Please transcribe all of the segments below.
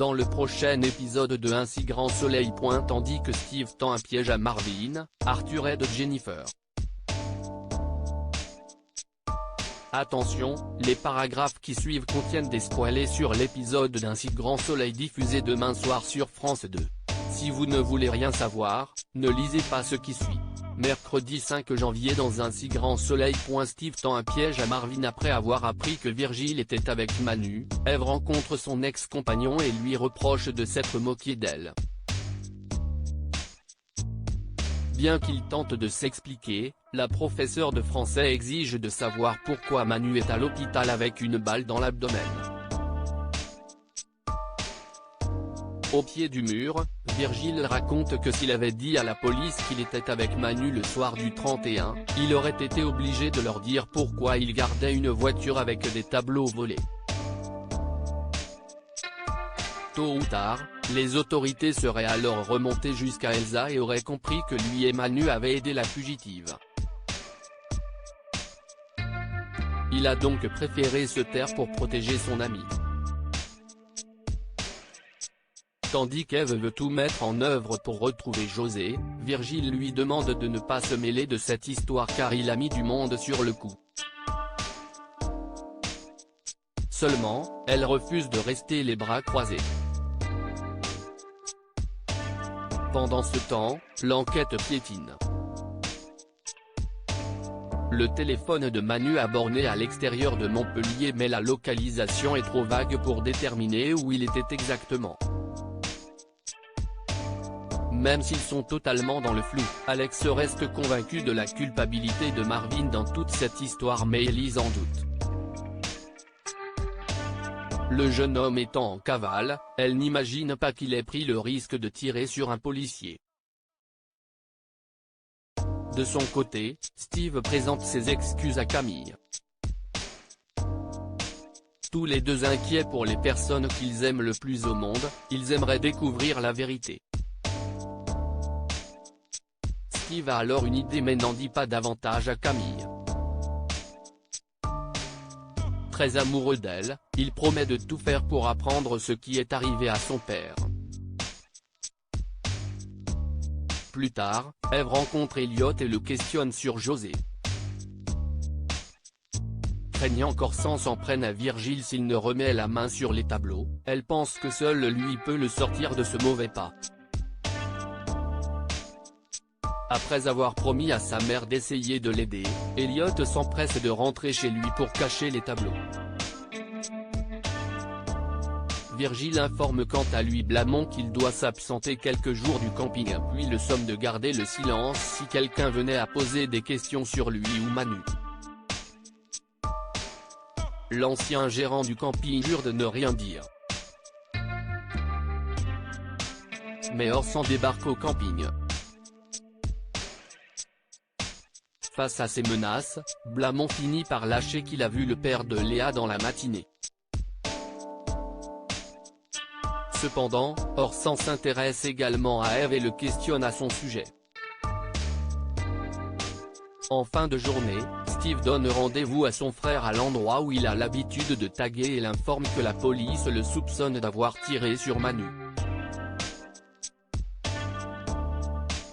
Dans le prochain épisode de Un si grand soleil. Tandis que Steve tend un piège à Marvin, Arthur aide Jennifer. Attention, les paragraphes qui suivent contiennent des spoilers sur l'épisode d'Un si grand soleil diffusé demain soir sur France 2. Si vous ne voulez rien savoir, ne lisez pas ce qui suit. Mercredi 5 janvier dans Un si grand soleil. Steve tend un piège à Marvin après avoir appris que Virgile était avec Manu. Eve rencontre son ex-compagnon et lui reproche de s'être moqué d'elle. Bien qu'il tente de s'expliquer, la professeure de français exige de savoir pourquoi Manu est à l'hôpital avec une balle dans l'abdomen. Au pied du mur, Virgile raconte que s'il avait dit à la police qu'il était avec Manu le soir du 31, il aurait été obligé de leur dire pourquoi il gardait une voiture avec des tableaux volés. Tôt ou tard, les autorités seraient alors remontées jusqu'à Elsa et auraient compris que lui et Manu avaient aidé la fugitive. Il a donc préféré se taire pour protéger son ami. Tandis qu'Eve veut tout mettre en œuvre pour retrouver José, Virgile lui demande de ne pas se mêler de cette histoire car il a mis du monde sur le coup. Seulement, elle refuse de rester les bras croisés. Pendant ce temps, l'enquête piétine. Le téléphone de Manu a borné à l'extérieur de Montpellier mais la localisation est trop vague pour déterminer où il était exactement. Même s'ils sont totalement dans le flou, Alex reste convaincu de la culpabilité de Marvin dans toute cette histoire mais Elise en doute. Le jeune homme étant en cavale, elle n'imagine pas qu'il ait pris le risque de tirer sur un policier. De son côté, Steve présente ses excuses à Camille. Tous les deux inquiets pour les personnes qu'ils aiment le plus au monde, ils aimeraient découvrir la vérité. Steve a alors une idée mais n'en dit pas davantage à Camille. Très amoureux d'elle, il promet de tout faire pour apprendre ce qui est arrivé à son père. Plus tard, Eve rencontre Elliot et le questionne sur José. Craignant qu'Orsan s'en prenne à Virgile s'il ne remet la main sur les tableaux, elle pense que seul lui peut le sortir de ce mauvais pas. Après avoir promis à sa mère d'essayer de l'aider, Elliot s'empresse de rentrer chez lui pour cacher les tableaux. Virgile informe quant à lui Blamont qu'il doit s'absenter quelques jours du camping puis le somme de garder le silence si quelqu'un venait à poser des questions sur lui ou Manu. L'ancien gérant du camping jure de ne rien dire. Mais Orsan débarque au camping. Face à ces menaces, Blamont finit par lâcher qu'il a vu le père de Léa dans la matinée. Cependant, Orsan s'intéresse également à Eve et le questionne à son sujet. En fin de journée, Steve donne rendez-vous à son frère à l'endroit où il a l'habitude de taguer et l'informe que la police le soupçonne d'avoir tiré sur Manu.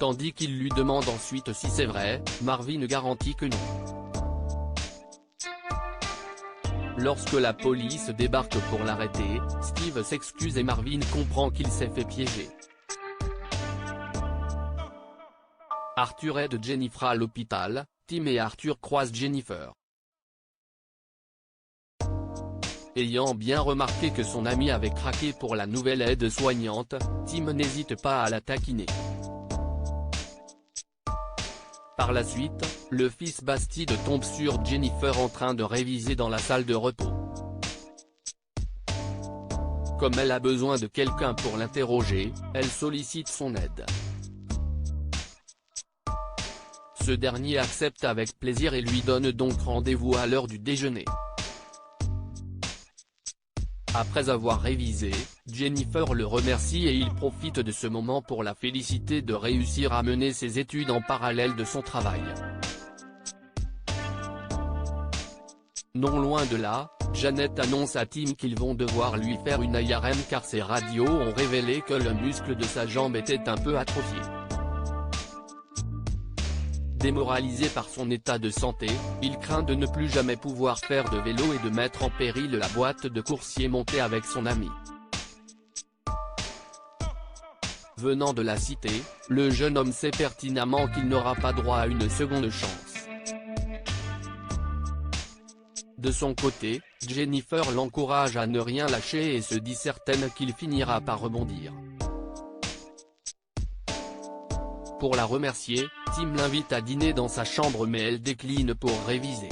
Tandis qu'il lui demande ensuite si c'est vrai, Marvin garantit que non. Lorsque la police débarque pour l'arrêter, Steve s'excuse et Marvin comprend qu'il s'est fait piéger. Arthur aide Jennifer à l'hôpital, Tim et Arthur croisent Jennifer. Ayant bien remarqué que son ami avait craqué pour la nouvelle aide-soignante, Tim n'hésite pas à la taquiner. Par la suite, le fils Bastide tombe sur Jennifer en train de réviser dans la salle de repos. Comme elle a besoin de quelqu'un pour l'interroger, elle sollicite son aide. Ce dernier accepte avec plaisir et lui donne donc rendez-vous à l'heure du déjeuner. Après avoir révisé, Jennifer le remercie et il profite de ce moment pour la féliciter de réussir à mener ses études en parallèle de son travail. Non loin de là, Janet annonce à Tim qu'ils vont devoir lui faire une IRM car ses radios ont révélé que le muscle de sa jambe était un peu atrophié. Démoralisé par son état de santé, il craint de ne plus jamais pouvoir faire de vélo et de mettre en péril la boîte de coursier montée avec son ami. Venant de la cité, le jeune homme sait pertinemment qu'il n'aura pas droit à une seconde chance. De son côté, Jennifer l'encourage à ne rien lâcher et se dit certaine qu'il finira par rebondir. Pour la remercier, Tim l'invite à dîner dans sa chambre mais elle décline pour réviser.